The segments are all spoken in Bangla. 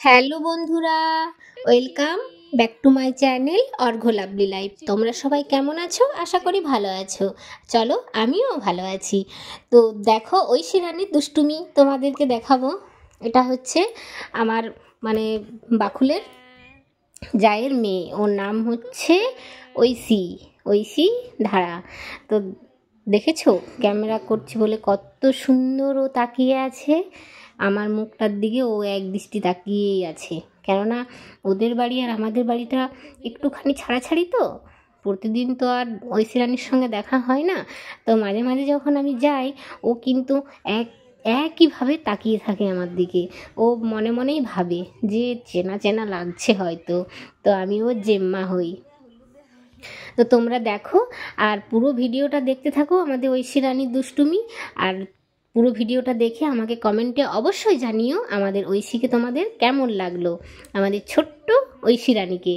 হ্যালো বন্ধুরা, welcome back to my channel Arghya lovely life. তোমরা সবাই কেমন আছো? আশা করি ভালো আছো। চলো, আমিও ভালো আছি। তো দেখো, ঐশী রানীর দুষ্টুমি তোমাদেরকে দেখাবো। এটা হচ্ছে আমার মানে বাকুলের জায়ের মেয়ে, ওর নাম হচ্ছে ঐশী, ঐশী ধারা। তো দেখেছো, ক্যামেরা করছি বলে কত সুন্দর ও তাকিয়ে আছে আমার মুখটার দিকে। ও এক দৃষ্টি তাকিয়েই আছে, কেননা ওদের বাড়ি আর আমাদের বাড়িটা একটুখানি ছাড়াছাড়ি, তো প্রতিদিন তো আর ঐশী রানীর সঙ্গে দেখা হয় না। তো মাঝে মাঝে যখন আমি যাই, ও কিন্তু একইভাবে তাকিয়ে থাকে আমার দিকে। ও মনে মনেই ভাবে যে চেনা চেনা লাগছে হয়তো, তো আমি ওর জেম্মা হই। তো তোমরা দেখো আর পুরো ভিডিওটা দেখতে থাকো আমাদের ঐশী রানীর দুষ্টুমি। আর পুরো ভিডিওটা দেখে আমাকে কমেন্টে অবশ্যই জানিও আমাদের ঐশীকে তোমাদের কেমন লাগলো, আমাদের ছোট্ট ঐশী রানীকে।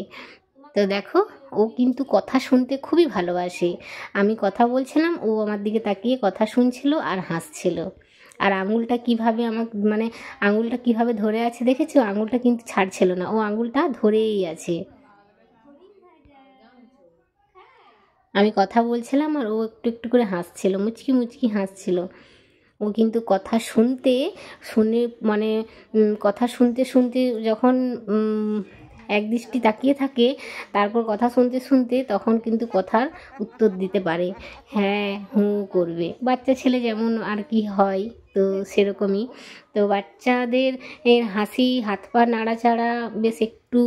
তো দেখো, ও কিন্তু কথা শুনতে খুবই ভালোবাসে। আমি কথা বলছিলাম, ও আমার দিকে তাকিয়ে কথা শুনছিল আর হাসছিল। আর আঙুলটা কিভাবে আমার আঙুলটা কিভাবে ধরে আছে দেখেছো? আঙুলটা কিন্তু ছাড়ছিল না, ও আঙুলটা ধরেই আছে। আমি কথা বলছিলাম আর ও একটু একটু করে হাসছিল, মুচকি মুচকি হাসছিল। ও কিন্তু কথা শুনে কথা শুনতে শুনতে যখন এক দৃষ্টি তাকিয়ে থাকে, তারপর কথা শুনতে শুনতে তখন কিন্তু কথার উত্তর দিতে পারে, হ্যাঁ হুঁ করবে। বাচ্চা ছেলে যেমন আর কি হয়, তো সেরকমই। তো বাচ্চাদের হাসি, হাত পা নাড়াচাড়া, বেশ একটু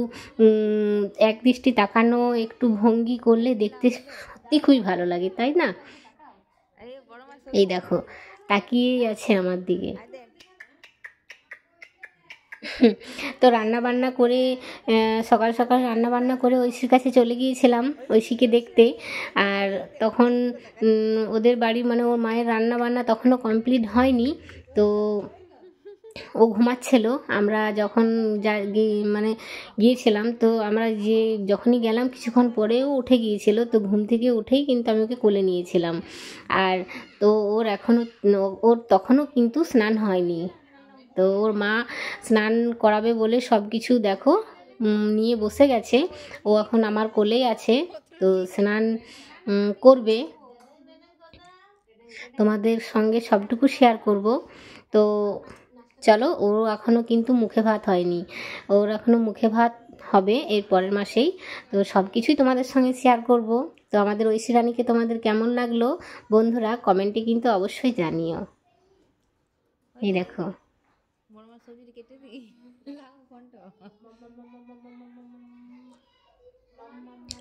এক দৃষ্টি তাকানো, একটু ভঙ্গি করলে দেখতে সত্যি খুবই ভালো লাগে, তাই না? এই দেখো, তাকিয়েই আছে আমার দিকে। তো রান্না বান্না করে সকাল সকাল রান্না বান্না করে ঐশীর কাছে চলে গিয়েছিলাম ঐশীকে দেখতে। আর তখন ওদের বাড়ি ওর মায়ের রান্না বান্না তখনও কমপ্লিট হয়নি। তো ও ঘুমাচ্ছিল। আমরা যখন গিয়েছিলাম, তো আমরা যখনই গেলাম কিছুক্ষণ পরেও উঠে গিয়েছিল। তো ঘুম থেকে উঠেই কিন্তু আমি ওকে কোলে নিয়েছিলাম। আর তো ওর তখনও কিন্তু স্নান হয়নি। তো ওর মা স্নান করাবে বলে সব কিছু দেখো নিয়ে বসে গেছে। ও এখন আমার কোলেই আছে, তো স্নান করবে। তোমাদের সঙ্গে সবটুকু শেয়ার করব। তো চলো, ওর এখনও কিন্তু মুখে ভাত হয়নি, ওর এখনও মুখে ভাত হবে এর পরের মাসেই। তো সব কিছুই তোমাদের সঙ্গে শেয়ার করব। তো আমাদের ঐশী রানীকে তোমাদের কেমন লাগলো বন্ধুরা, কমেন্টে কিন্তু অবশ্যই জানিও। এই দেখো,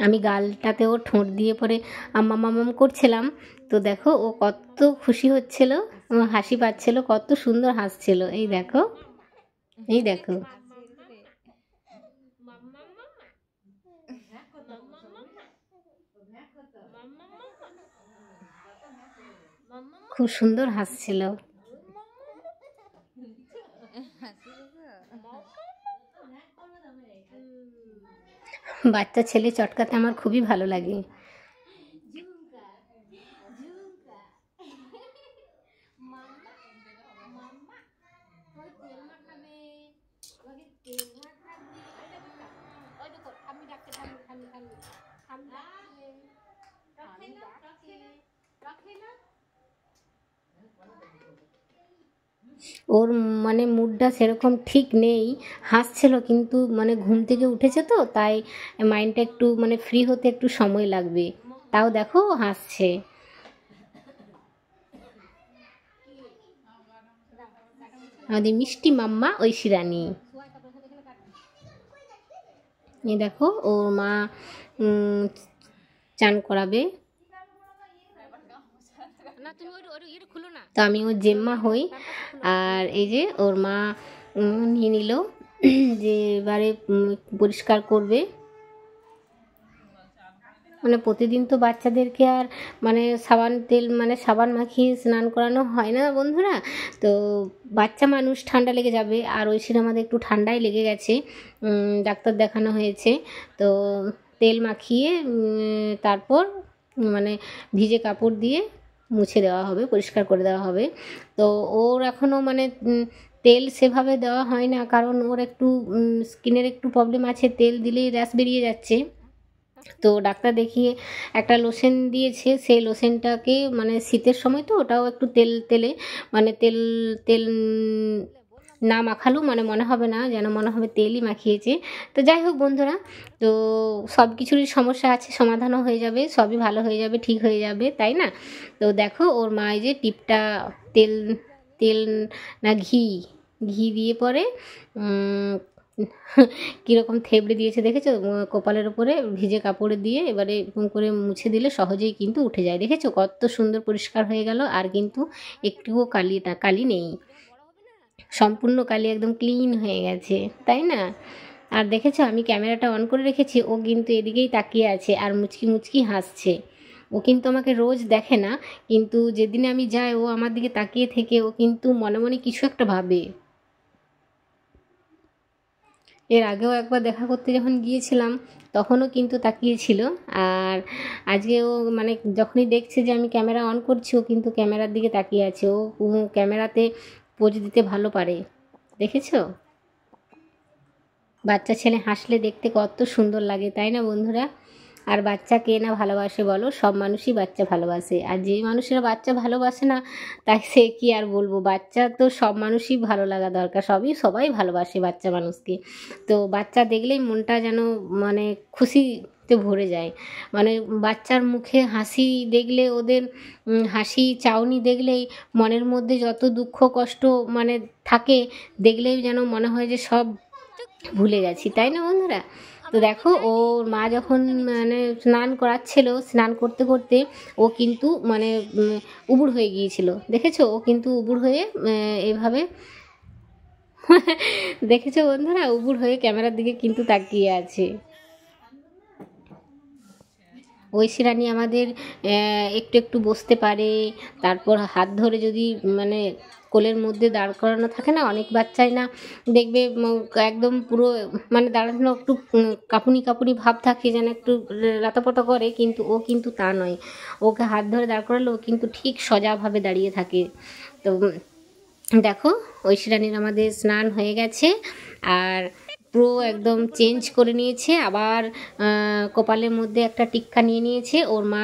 আমি গালটাতে ওর ঠোঁট দিয়ে পরে আম্মা মামাম করছিলাম। তো দেখো, ও কত খুশি হচ্ছিল, ও হাসি পাচ্ছিল, কত সুন্দর হাসছিল। এই দেখো, এই দেখো, খুব সুন্দর হাসছিল। বাচ্চা ছেলে চটকাতে আমার খুবই ভালো লাগে। ওর মুডটা সেরকম ঠিক নেই, হাসছিল, কিন্তু ঘুম থেকে উঠেছে, তো তাই মাইন্ডটা একটু ফ্রি হতে একটু সময় লাগবে। তাও দেখো, ও হাসছে। আমাদের মিষ্টি মাম্মা ঐশী রানী। এই দেখো, ওর মা চান করাবে। তো আমি ওর জেম্মা হই। আর এই যে ওর মা নিয়ে নিল যে এবারে পরিষ্কার করবে। প্রতিদিন তো বাচ্চাদেরকে আর সাবান তেল সাবান মাখিয়ে স্নান করানো হয় না বন্ধুরা। তো বাচ্চা মানুষ, ঠান্ডা লেগে যাবে। আর ঐশীর আমাদের একটু ঠান্ডাই লেগে গেছে, ডাক্তার দেখানো হয়েছে। তো তেল মাখিয়ে তারপর ভিজে কাপড় দিয়ে মুছে দেওয়া হবে, পরিষ্কার করে দেওয়া হবে। তো ওর এখনও তেল সেভাবে দেওয়া হয় না, কারণ ওর একটু স্কিনের একটু প্রবলেম আছে, তেল দিলেই র্যাশ বেরিয়ে যাচ্ছে। তো ডাক্তার দেখিয়ে একটা লোশন দিয়েছে, সেই লোশনটাকে মানে শীতের সময় তো ওটাও একটু তেল তেলে মানে তেল তেল না মাখালেও মানে মনে হবে না, যেন মনে হবে তেলই মাখিয়েছে। তো যাই হোক বন্ধুরা, তো সব কিছুরই সমস্যা আছে, সমাধানও হয়ে যাবে, সবই ভালো হয়ে যাবে, ঠিক হয়ে যাবে, তাই না? তো দেখো ওর মা এই যে টিপটা তেল তেল না ঘি ঘি দিয়ে পরে কীরকম থেবড়ে দিয়েছে দেখেছো, কপালের উপরে ভিজে কাপড়ে দিয়ে এবারে এরকম করে মুছে দিলে সহজেই কিন্তু উঠে যায়। দেখেছো কত সুন্দর পরিষ্কার হয়ে গেল, আর কিন্তু একটুও কালি নেই, সম্পূর্ণ কালি একদম ক্লিন হয়ে গেছে, তাই না? আর দেখেছো আমি ক্যামেরাটা অন করে রেখেছি, ও কিন্তু এদিকেই তাকিয়ে আছে আর মুচকি মুচকি হাসছে। ও কিন্তু আমাকে রোজ দেখে না, কিন্তু যেদিনে আমি যাই ও আমার দিকে তাকিয়ে থেকে ও কিন্তু মনে মনে কিছু একটা ভাবে। এর আগেও একবার দেখা করতে যখন গিয়েছিলাম তখনও কিন্তু তাকিয়েছিল, আর আজকে ও মানে যখনই দেখছে যে আমি ক্যামেরা অন করছি ও কিন্তু ক্যামেরার দিকে তাকিয়ে আছে। ও ক্যামেরাতে পোজ দিতে ভালো পারে, দেখেছো? বাচ্চা ছেলে হাসলে দেখতে কত সুন্দর লাগে, তাই না বন্ধুরা? আর বাচ্চা কে না ভালোবাসে বলো, সব মানুষই বাচ্চা ভালোবাসে, আর যে মানুষেরা বাচ্চা ভালোবাসে না তাই সে কি আর বলবো, বাচ্চা তো সব মানুষই ভালো লাগা দরকার, সবাই ভালোবাসে বাচ্চা মানুষকে। তো বাচ্চা দেখলেই মনটা যেন মানে খুশিতে ভরে যায়, মানে বাচ্চার মুখে হাসি দেখলে, ওদের হাসি চাউনি দেখলেই মনের মধ্যে যত দুঃখ কষ্ট মানে থাকে, দেখলেই যেন মনে হয় যে সব ভুলে গেছি, তাই না বন্ধুরা? তো দেখো ওর মা যখন মানে স্নান করাচ্ছিল, স্নান করতে করতে ও কিন্তু মানে উবুড় হয়ে গিয়েছিল, দেখেছো? ও কিন্তু উবুড় হয়ে এভাবে দেখেছো বন্ধুরা, উবুড় হয়ে ক্যামেরার দিকে কিন্তু তাকিয়ে আছে। ঐশী রানী আমাদের একটু একটু বসতে পারে, তারপর হাত ধরে যদি মানে কোলের মধ্যে দাঁড় করানো থাকে না, অনেক বাচ্চাই না দেখবে একদম পুরো মানে দাঁড়ানো একটু কাঁপুনি কাঁপুনি ভাব থাকে, যেন একটু লাতাপটা করে, কিন্তু ও কিন্তু তা নয়, ওকে হাত ধরে দাঁড় করালে ও কিন্তু ঠিক সোজাভাবে দাঁড়িয়ে থাকে। তো দেখো ঐশী রানীর আমাদের স্নান হয়ে গেছে, আর পুরো একদম চেঞ্জ করে নিয়েছে, আবার কপালের মধ্যে একটা টিক্কা নিয়ে নিয়েছে। ওর মা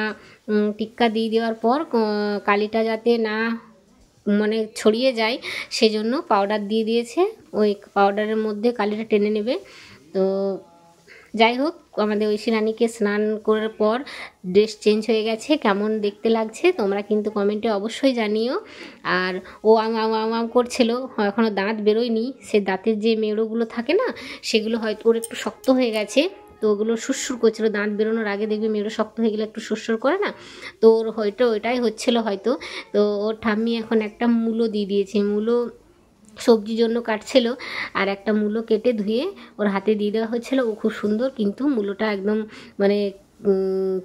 টিক্কা দিয়ে দেওয়ার পর কালিটা যাতে না মানে ছড়িয়ে যায় সেজন্য পাউডার দিয়ে দিয়েছে, ওই পাউডারের মধ্যে কালিটা টেনে নেবে। তো যাই হোক আমাদের ঐশী রানীকে স্নান করার পর ড্রেস চেঞ্জ হয়ে গেছে, কেমন দেখতে লাগছে তোমরা কিন্তু কমেন্টে অবশ্যই জানিও। আর ও আম করছিল, এখনও দাঁত বেরোয়নি, সে দাঁতের যে মেড়োগুলো থাকে না সেগুলো হয়তো ওর একটু শক্ত হয়ে গেছে, তো ওগুলো সুরসুর করছিল, দাঁত বেরোনোর আগে দেখবে মেরো শক্ত হয়ে গেলে একটু সুরসুর করে না, তো ওর হয়তো ওইটাই হচ্ছিল হয়তো। তো ওর ঠাম্মি এখন একটা মূলো দিয়ে দিয়েছে, মূলো সবজির জন্য কাটছিল, আর একটা মূলো কেটে ধুয়ে ওর হাতে দিয়ে দেওয়া হয়েছিল। ও খুব সুন্দর কিন্তু মূলোটা একদম মানে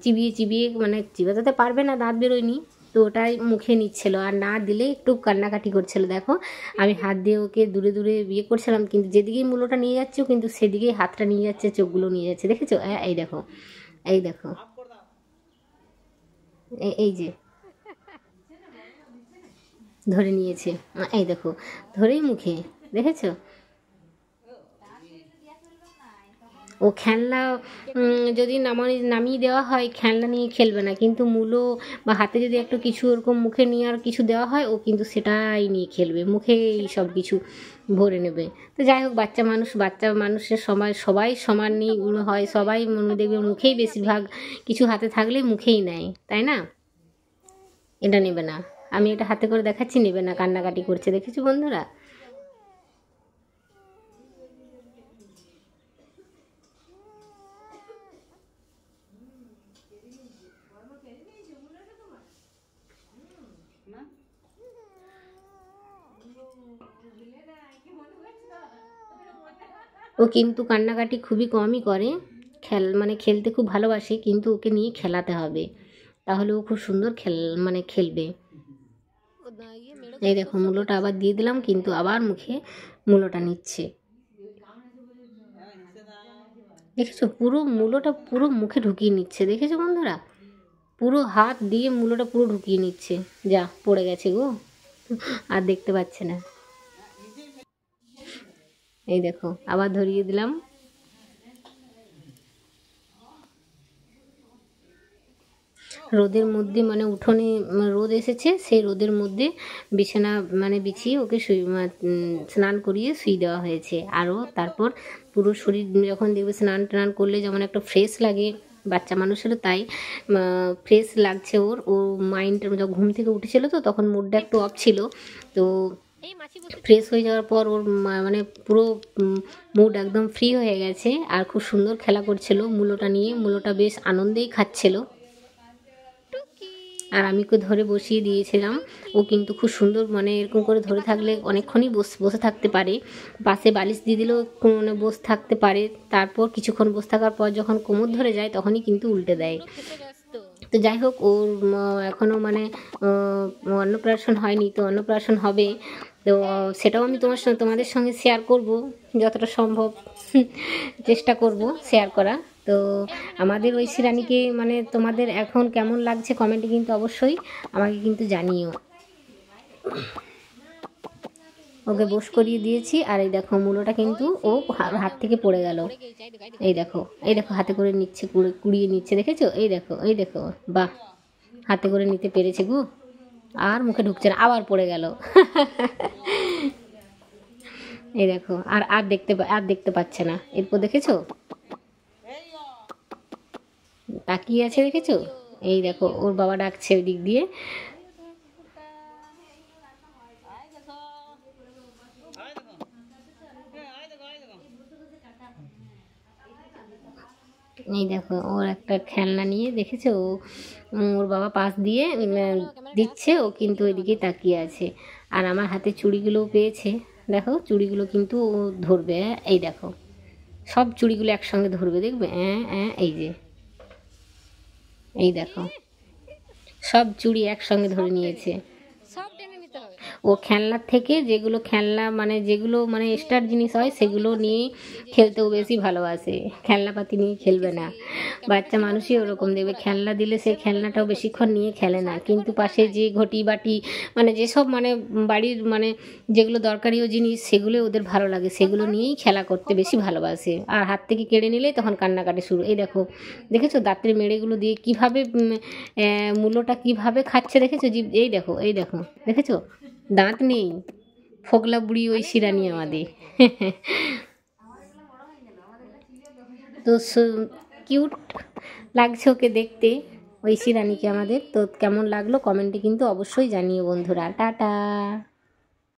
চিবিয়ে চিবিয়ে মানে চিবাতে পারবে না, দাঁত বেরোয়নি, তো ওটাই মুখে নিচ্ছিল, আর না দিলে একটু কান্নাকাটি করছিল। দেখো আমি হাত দিয়ে ওকে দূরে দূরে বিয়ে করছিলাম, কিন্তু যেদিকেই মূলোটা নিয়ে যাচ্ছে কিন্তু সেদিকেই হাতটা নিয়ে যাচ্ছে, চোখগুলো নিয়ে যাচ্ছে, দেখেছো? এই দেখো, এই দেখো, এই যে ধরে নিয়েছে, এই দেখো ধরেই মুখে, দেখেছো? ও খেলনা যদি নামিয়ে দেওয়া হয় খেলনা নিয়ে খেলবে না, কিন্তু মূলো বা হাতে যদি একটু কিছু ওরকম মুখে নিয়ে আর কিছু দেওয়া হয় ও কিন্তু সেটাই নিয়ে খেলবে, মুখেই সব কিছু ভরে নেবে। তো যাই হোক বাচ্চা মানুষের সবাই সমানই হয়, সবাই দেখবে মুখেই বেশিরভাগ কিছু হাতে থাকলে মুখেই নেয়, তাই না? এটা নেবে না, আমি এটা হাতে করে দেখাচ্ছি, নেবে না, কান্নাকাটি করছে, দেখেছো বন্ধুরা? ও কিন্তু কান্নাকাটি খুবই কমই করে, মানে খেলতে খুব ভালোবাসে, কিন্তু ওকে নিয়ে খেলাতে হবে, তাহলে ও খুব সুন্দর খেলবে। এই দেখো মূলোটা আবার দিয়ে দিলাম, কিন্তু আবার মুখে মূলোটা নিচ্ছে, দেখেছো? পুরো মূলোটা পুরো মুখে ঢুকিয়ে নিচ্ছে, দেখেছো বন্ধুরা? পুরো হাত দিয়ে মূলোটা পুরো ঢুকিয়ে নিচ্ছে, যা পড়ে গেছে গো, আর দেখতে পাচ্ছে না। এই দেখো আবার ধরিয়ে দিলাম। রোদের মধ্যে মানে উঠোনে রোদ এসেছে, সেই রোদের মধ্যে বিছানা মানে বিছিয়ে ওকে স্নান করিয়ে শুই দেওয়া হয়েছে। আরও তারপর পুরো শরীর যখন দেখবে স্নান টান করলে যেমন একটা ফ্রেশ লাগে, বাচ্চা মানুষেরও তাই ফ্রেশ লাগছে। ও মাইন্ড যখন ঘুম থেকে উঠেছিল তো তখন মুডটা একটু অফ ছিল, তো ফ্রেশ হয়ে যাওয়ার পর ওর মানে পুরো মুড একদম ফ্রি হয়ে গেছে। আর খুব সুন্দর খেলা করছিল মূলোটা নিয়ে, মূলোটা বেশ আনন্দেই খাচ্ছিল। আর আমি ওকে ধরে বসিয়ে দিয়েছিলাম। ও কিন্তু খুব সুন্দর মানে এরকম করে ধরে থাকলে অনেকক্ষণই বসে থাকতে পারে। পাশে বালিশ দিয়ে দিলেও মানে বসে থাকতে পারে। তারপর কিছুক্ষণ বসে থাকার পর যখন কোমর ধরে যায় তখনই কিন্তু উল্টে দেয়। তো যাই হোক, ওর এখনও মানে অন্নপ্রাশন হয়নি, তো অন্নপ্রাশন হবে। তো সেটাও আমি তোমাদের সঙ্গে শেয়ার করব যতটা সম্ভব, চেষ্টা করব শেয়ার করা। তো আমাদের ঐশী রানীকে মানে তোমাদের এখন কেমন লাগছে কমেন্টে কিন্তু অবশ্যই আমাকে কিন্তু জানিও। ওকে বস করিয়ে দিয়েছি। আর এই দেখো মূলোটা কিন্তু ও হাত থেকে পড়ে গেল। এই দেখো হাতে করে নিচ্ছে, কুড়িয়ে নিচ্ছে, দেখেছো? এই দেখো বাহ, হাতে করে নিতে পেরেছে গো। আর মুখে ঢুকছে না, আবার পড়ে গেল। এই দেখো আর দেখতে পাচ্ছে না। এরপর দেখেছো তাকিয়ে আছে, দেখেছো? এই দেখো ওর বাবা ডাকছে ওই দিক দিয়ে। এই দেখো ওর একটা খেলনা নিয়ে, দেখেছো? ওর বাবা পাশ দিয়ে দিচ্ছে, ও কিন্তু ওইদিকে তাকিয়ে আছে। আর আমার হাতে চুড়িগুলোও পেয়েছে, দেখো চুড়িগুলো কিন্তু ও ধরবে। এই দেখো সব চুড়িগুলো একসঙ্গে ধরবে, দেখবে? এই দেখো সব চুড়ি একসঙ্গে ধরে নিয়েছে। ও খেলনার থেকে যেগুলো মানে এক্সট্রা জিনিস হয় সেগুলো নিয়ে খেলতেও বেশি ভালোবাসে, খেলনাপাতি নিয়ে খেলবে না। বাচ্চা মানুষই ওরকম, দেখবে খেলনা দিলে সেই খেলনাটাও বেশিক্ষণ নিয়ে খেলে না, কিন্তু পাশে যে ঘটি বাটি মানে যেসব মানে বাড়ির মানে যেগুলো দরকারিও জিনিস সেগুলো ওদের ভালো লাগে, সেগুলো নিয়েই খেলা করতে বেশি ভালোবাসে। আর হাত থেকে কেড়ে নিলেই তখন কান্নাকাটি শুরু। এই দেখেছো দাঁতের মেড়েগুলো দিয়ে কিভাবে মূলোটা কিভাবে খাচ্ছে, দেখেছো? এই দেখো দেখেছো দাঁত নেই, ফোকলা বুড়ি ঐশী রানী আমাদের। তো কিউট লাগছে ওকে দেখতে, ঐশী রানীকে আমাদের। তো কেমন লাগলো কমেন্টে কিন্তু অবশ্যই জানিও বন্ধুরা। টাটা।